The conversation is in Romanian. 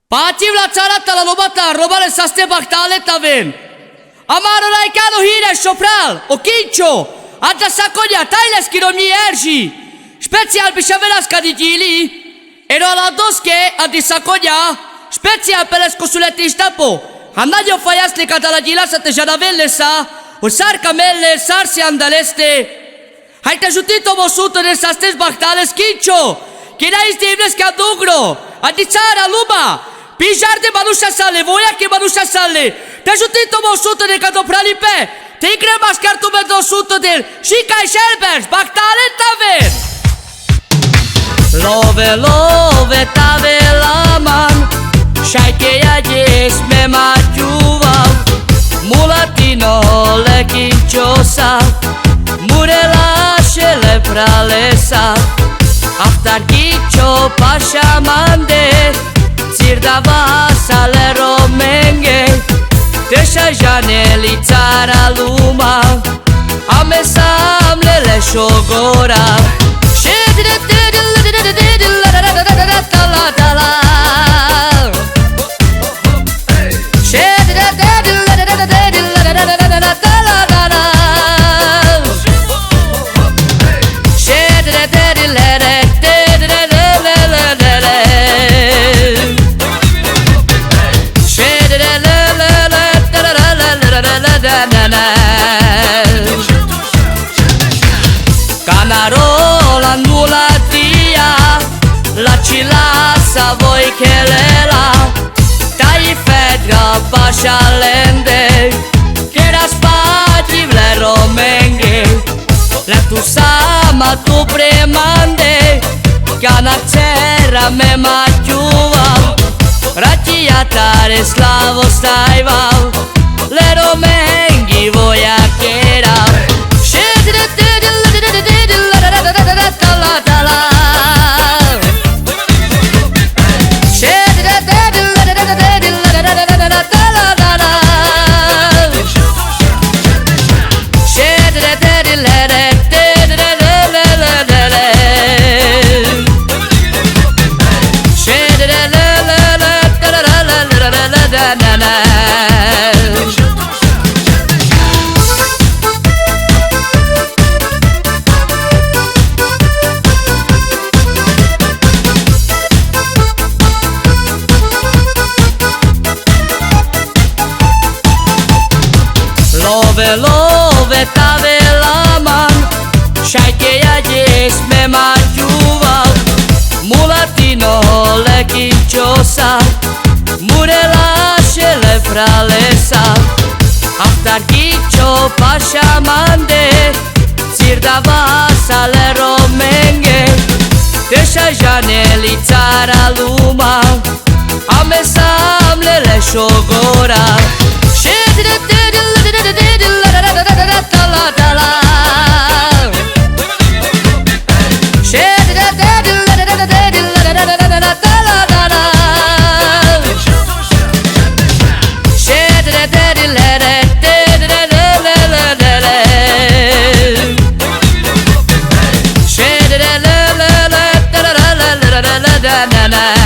Patim la țara ta la lobata, robale sa ste bachtale tavem. Amaro la icano hire sopral, o quincho, adda saconia, taile skiromi ergi. Special bishavelas cadigili, ero la dosche addi saconia, special per le scosuletti stapo. Andadio faiasle catalagila sa te janavelle sa, o sar camelle sarsi andaleste. Hai te jutito mosuto de sa stes bachtale skincho, che dai stibles cadugro, addi țara luba. Pijar de manusha sale, voia che manusha sale. Te jutito mosuto de cadoprali pe. Te cremas cartu be 200 del. Și ca sherbers, bachtale taver. Love, love, tave la man. Shai che ya yes me machuva. Mulatino le kinchosa. Murela shele pralesa. Aftar kicho pasha mande. Zirdava sale romenge. Teșa janeli țara luma. Amesam lele șogora. Canarola nulatia, la cilasa voi chelela, tai fedra pasha lende, che era spativle romenghe, la tu sama tu premande, cana terra me machuva, ratia tare slavo staiva, le romenghi voi a chera. Love, love, tave la man. Shai che ya yes me machuva. Mulatino le kinchosa. Murela shele pralesa. Aftar kicho pasha mande. Zirdava sale romenge. Teșa janeli țara luma. Amesam lele șogora. Na na